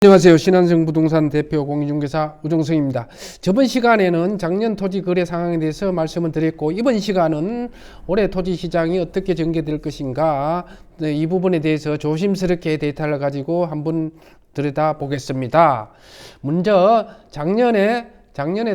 안녕하세요. 신한성 부동산 대표 공인중개사 우종성입니다. 저번 시간에는 작년 토지 거래 상황에 대해서 말씀을 드렸고, 이번 시간은 올해 토지 시장이 어떻게 전개될 것인가, 이 부분에 대해서 조심스럽게 데이터를 가지고 한번 들여다 보겠습니다. 먼저 작년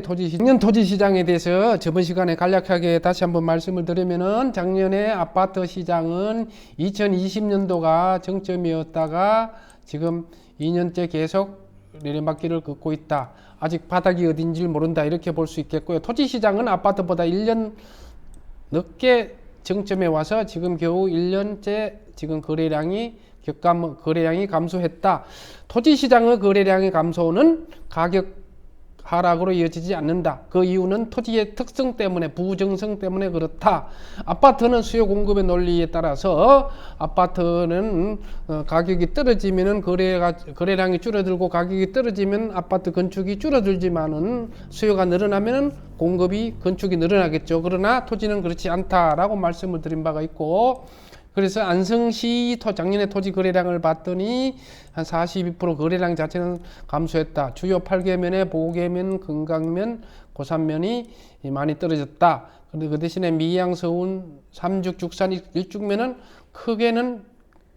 토지 시장에 대해서 저번 시간에 간략하게 다시 한번 말씀을 드리면은, 작년에 아파트 시장은 2020년도가 정점이었다가 지금 2년째 계속 내리막길을 걷고 있다. 아직 바닥이 어딘지 모른다. 이렇게 볼 수 있겠고요. 토지 시장은 아파트보다 1년 늦게 정점에 와서 지금 겨우 1년째 지금 거래량이 감소했다. 토지 시장의 거래량의 감소는 가격 하락으로 이어지지 않는다. 그 이유는 토지의 특성 때문에, 부정성 때문에 그렇다. 아파트는 수요 공급의 논리에 따라서 아파트는 가격이 떨어지면은 거래량이 줄어들고, 가격이 떨어지면 아파트 건축이 줄어들지만은 수요가 늘어나면은 건축이 늘어나겠죠. 그러나 토지는 그렇지 않다라고 말씀을 드린 바가 있고, 그래서 안성시 작년에 토지 거래량을 봤더니 한 42% 거래량 자체는 감소했다. 주요 8개면에 보계면, 금강면, 고산면이 많이 떨어졌다. 그런데 그 대신에 미양, 서운, 삼죽, 죽산, 일죽면은 크게는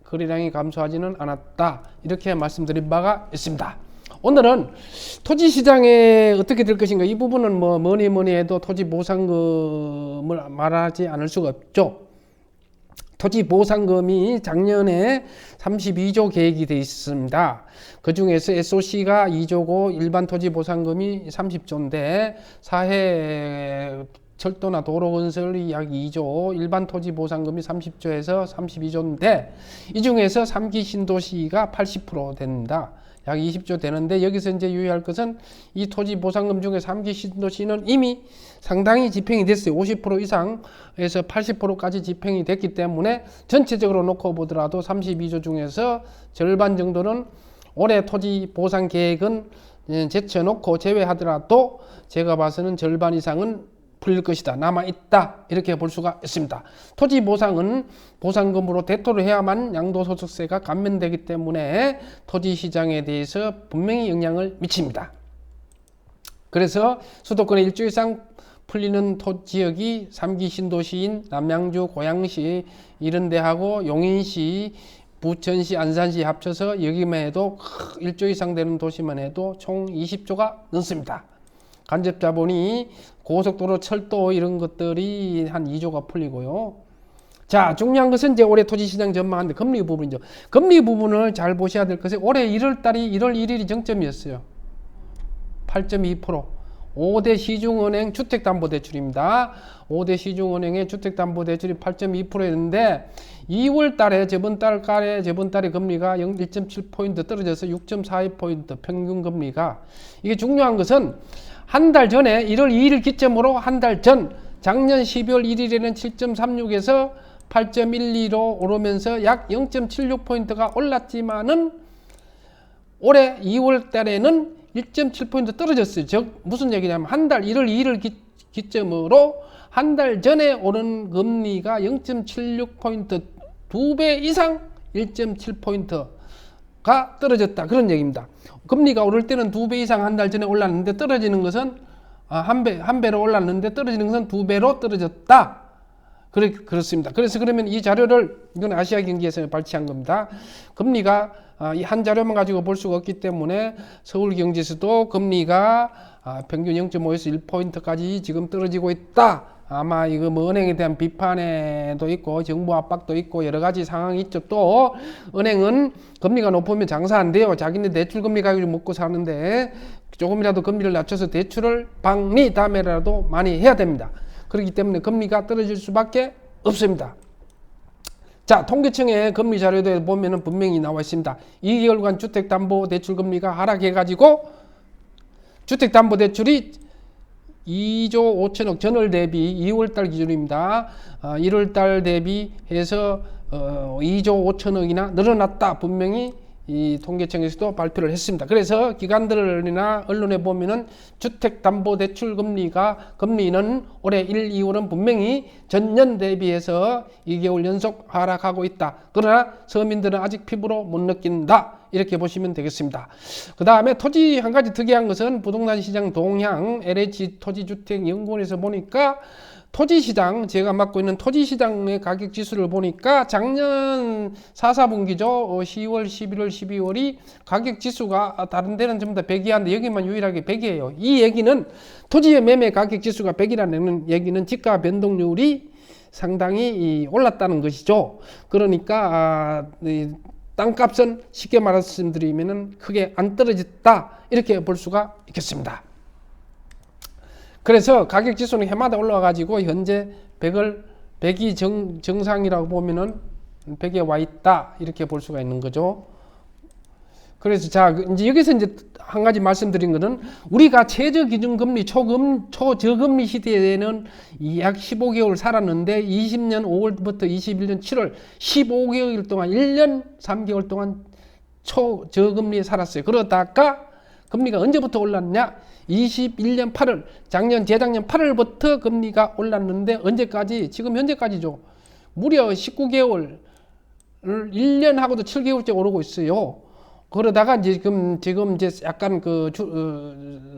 거래량이 감소하지는 않았다. 이렇게 말씀드린 바가 있습니다. 오늘은 토지 시장에 어떻게 될 것인가, 이 부분은 뭐니 해도 토지 보상금을 말하지 않을 수가 없죠. 토지 보상금이 작년에 32조 계획이 되어 있습니다. 그 중에서 SOC가 2조고 일반 토지 보상금이 30조인데 사회 철도나 도로 건설이 약 2조, 일반 토지 보상금이 30조에서 32조인데 이 중에서 3기 신도시가 80% 됩니다. 약 20조 되는데, 여기서 이제 유의할 것은 이 토지 보상금 중에 3기 신도시는 이미 상당히 집행이 됐어요. 50% 이상에서 80%까지 집행이 됐기 때문에 전체적으로 놓고 보더라도 32조 중에서 절반 정도는 올해 토지 보상 계획은 제쳐놓고 제외하더라도 제가 봐서는 절반 이상은 풀릴 것이다, 남아있다, 이렇게 볼 수가 있습니다. 토지 보상은 보상금으로 대토를 해야만 양도소득세가 감면되기 때문에 토지 시장에 대해서 분명히 영향을 미칩니다. 그래서 수도권에 1조 이상 풀리는 지역이 3기 신도시인 남양주, 고양시 이런 데하고 용인시, 부천시, 안산시 합쳐서 여기만 해도 1조 이상 되는 도시만 해도 총 20조가 넘습니다. 간접자본이 고속도로, 철도 이런 것들이 한 2조가 풀리고요. 자, 중요한 것은 이제 올해 토지시장 전망하는데 금리 부분이죠. 금리 부분을 잘 보셔야 될 것이, 올해 1월 1일이 정점이었어요. 8.2%. 5대 시중은행 주택담보대출입니다. 5대 시중은행의 주택담보대출이 8.2%였는데 2월 달에 저번 달에 금리가 1.7포인트 떨어져서 6.42포인트 평균 금리가, 이게 중요한 것은 한 달 전에 1월 2일 기점으로 한 달 전 작년 12월 1일에는 7.36에서 8.12로 오르면서 약 0.76포인트가 올랐지만은 올해 2월 달에는 1.7포인트 떨어졌어요. 즉 무슨 얘기냐면, 한 달 1월 2일을 기점으로 한 달 전에 오른 금리가 0.76포인트, 2배 이상 1.7포인트가 떨어졌다, 그런 얘기입니다. 금리가 오를 때는 2배 이상 한 달 전에 올랐는데 떨어지는 것은 한 배로 올랐는데 떨어지는 것은 2배로 떨어졌다. 그렇습니다. 그래서 그러면 이 자료를, 이건 아시아경제에서 발췌한 겁니다. 금리가 한 자료만 가지고 볼 수가 없기 때문에 서울경제에서도 금리가 평균 0.5에서 1포인트까지 지금 떨어지고 있다. 아마 이거 은행에 대한 비판에도 있고 정부 압박도 있고 여러 가지 상황이 있죠. 또 은행은 금리가 높으면 장사 안 돼요. 자기네 대출 금리 가지고 먹고 사는데 조금이라도 금리를 낮춰서 대출을 다음에라도 많이 해야 됩니다. 그렇기 때문에 금리가 떨어질 수밖에 없습니다. 자, 통계청의 금리 자료에 보면은 분명히 나와 있습니다. 2개월간 주택담보대출 금리가 하락해가지고 주택담보대출이 2조 5천억, 전월 대비 2월달 기준입니다. 1월달 대비해서 2조 5천억이나 늘어났다, 분명히 이 통계청에서도 발표를 했습니다. 그래서 기관들이나 언론에 보면은 주택담보대출 금리는 올해 1, 2월은 분명히 전년 대비해서 2개월 연속 하락하고 있다. 그러나 서민들은 아직 피부로 못 느낀다, 이렇게 보시면 되겠습니다. 그 다음에 토지 한 가지 특이한 것은 부동산 시장 동향 LH 토지주택연구원에서 보니까 토지시장, 제가 맡고 있는 토지시장의 가격 지수를 보니까 작년 4, 4분기죠. 10월, 11월, 12월이 가격 지수가 다른 데는 전부 다 100이한데 여기만 유일하게 100이에요. 이 얘기는 토지의 매매 가격 지수가 100이라는 얘기는 지가 변동률이 상당히 올랐다는 것이죠. 그러니까 땅값은 쉽게 말씀드리면 크게 안 떨어졌다 이렇게 볼 수가 있겠습니다. 그래서 가격 지수는 해마다 올라가지고 현재 100이 정상이라고 보면은 100에 와 있다 이렇게 볼 수가 있는 거죠. 그래서 자 이제 여기서 이제 한 가지 말씀드린 거는 우리가 최저기준금리 초저금리 시대에는 약 15개월 살았는데 20년 5월부터 21년 7월 15개월 동안 1년 3개월 동안 초저금리에 살았어요. 그러다가 금리가 언제부터 올랐냐? 21년 8월, 재작년 8월부터 금리가 올랐는데 언제까지? 지금 현재까지죠. 무려 19개월, 1년하고도 7개월째 오르고 있어요. 그러다가 이제 지금 이제 약간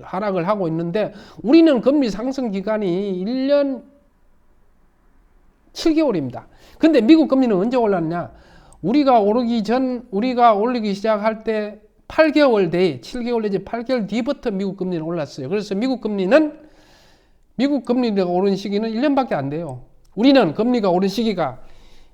하락을 하고 있는데 우리는 금리 상승 기간이 1년 7개월입니다. 근데 미국 금리는 언제 올랐냐? 우리가 올리기 시작할 때 8개월 뒤, 7개월 내지 8개월 뒤부터 미국 금리는 올랐어요. 그래서 미국 금리가 오른 시기는 1년밖에 안 돼요. 우리는 금리가 오른 시기가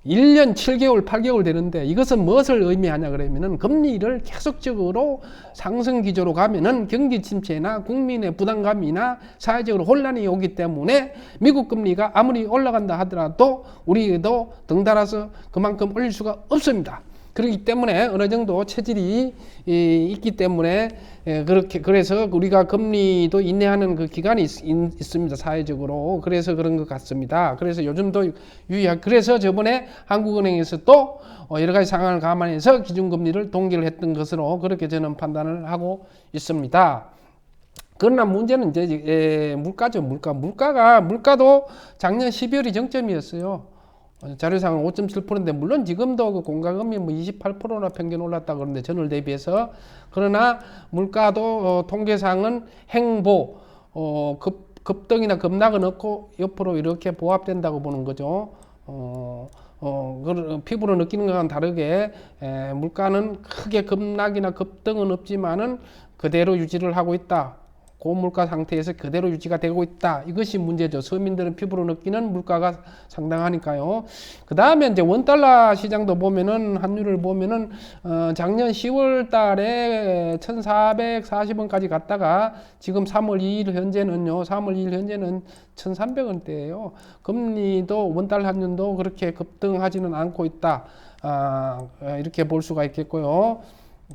1년 7개월, 8개월 되는데 이것은 무엇을 의미하냐 그러면은 금리를 계속적으로 상승 기조로 가면은 경기 침체나 국민의 부담감이나 사회적으로 혼란이 오기 때문에 미국 금리가 아무리 올라간다 하더라도 우리도 덩달아서 그만큼 올릴 수가 없습니다. 그렇기 때문에 어느 정도 체질이 있기 때문에 그래서 우리가 금리도 인내하는 그 기간이 있습니다. 사회적으로. 그래서 그런 것 같습니다. 그래서 요즘도 그래서 저번에 한국은행에서 또 여러 가지 상황을 감안해서 기준금리를 동결을 했던 것으로 그렇게 저는 판단을 하고 있습니다. 그러나 문제는 이제 물가죠. 물가도 작년 12월이 정점이었어요. 자료상은 5.7%인데 물론 지금도 그 공과금이 28%나 평균 올랐다 그러는데 전월 대비해서 그러나 물가도 통계상은 행보 급등이나 급락은 없고 옆으로 이렇게 보합된다고 보는 거죠. 피부로 느끼는 것과는 다르게 물가는 크게 급락이나 급등은 없지만은 그대로 유지를 하고 있다. 고물가 상태에서 그대로 유지가 되고 있다. 이것이 문제죠. 서민들은 피부로 느끼는 물가가 상당하니까요. 그 다음에 이제 원달러 시장도 보면은 환율을 보면은 작년 10월 달에 1,440원까지 갔다가 지금 3월 2일 현재는요. 1,300원대예요. 금리도 원달러 환율도 그렇게 급등하지는 않고 있다. 이렇게 볼 수가 있겠고요.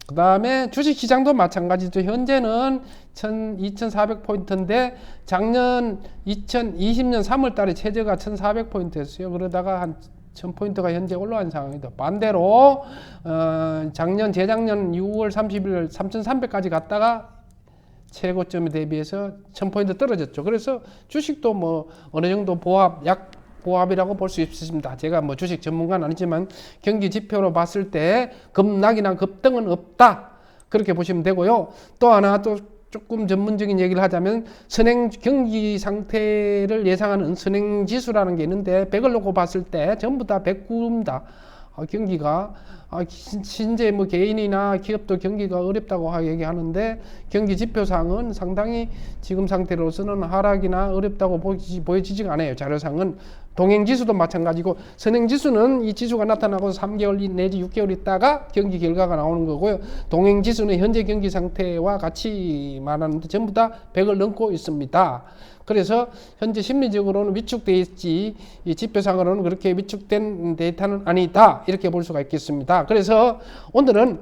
그 다음에 주식시장도 마찬가지죠. 현재는 2,400포인트인데 작년 2020년 3월 달에 최저가 1,400포인트였어요. 그러다가 한 1,000포인트가 현재 올라간 상황이다. 반대로 재작년 6월 30일 3,300까지 갔다가 최고점에 대비해서 1,000포인트 떨어졌죠. 그래서 주식도 뭐 어느 정도 보합이라고 볼 수 있습니다. 제가 뭐 주식 전문가는 아니지만 경기 지표로 봤을 때 급락이나 급등은 없다. 그렇게 보시면 되고요. 또 하나 또 조금 전문적인 얘기를 하자면 선행 경기 상태를 예상하는 선행 지수라는 게 있는데 100을 놓고 봤을 때 전부 다 109입니다. 경기가 현재 뭐 개인이나 기업도 경기가 어렵다고 얘기하는데 경기 지표상은 상당히 지금 상태로서는 하락이나 어렵다고 보여지지가 않아요. 자료상은 동행지수도 마찬가지고 선행지수는 이 지수가 나타나고 3개월 내지 6개월 있다가 경기 결과가 나오는 거고요. 동행지수는 현재 경기 상태와 같이 말하는데 전부 다 100을 넘고 있습니다. 그래서 현재 심리적으로는 위축되어 있지 이 지표상으로는 그렇게 위축된 데이터는 아니다 이렇게 볼 수가 있겠습니다. 그래서 오늘은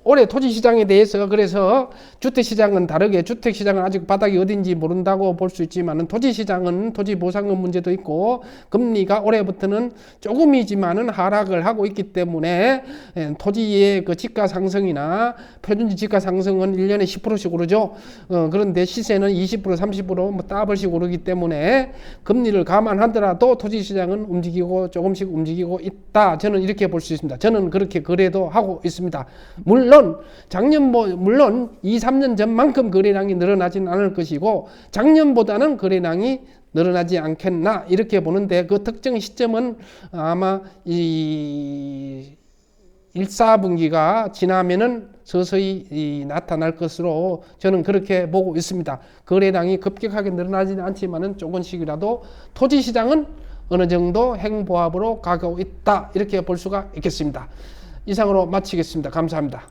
올해 토지시장에 대해서 그래서 주택시장은 다르게 주택시장은 아직 바닥이 어딘지 모른다고 볼 수 있지만 토지시장은 토지보상금 문제도 있고 금리가 올해부터는 조금이지만은 하락을 하고 있기 때문에 토지의 그 지가 상승이나 표준지 지가 상승은 1년에 10%씩 오르죠. 그런데 시세는 20% 30% 더블씩 오르기 때문에 금리를 감안하더라도 토지시장은 움직이고 조금씩 움직이고 있다. 저는 이렇게 볼 수 있습니다. 저는 그렇게 거래도 하고 있습니다. 물론 2, 3년 전만큼 거래량이 늘어나지는 않을 것이고 작년보다는 거래량이 늘어나지 않겠나 이렇게 보는데 그 특정 시점은 아마 이 1, 4분기가 지나면은 서서히 나타날 것으로 저는 그렇게 보고 있습니다. 거래량이 급격하게 늘어나지는 않지만은 조금씩이라도 토지시장은 어느 정도 행보합으로 가고 있다 이렇게 볼 수가 있겠습니다. 이상으로 마치겠습니다. 감사합니다.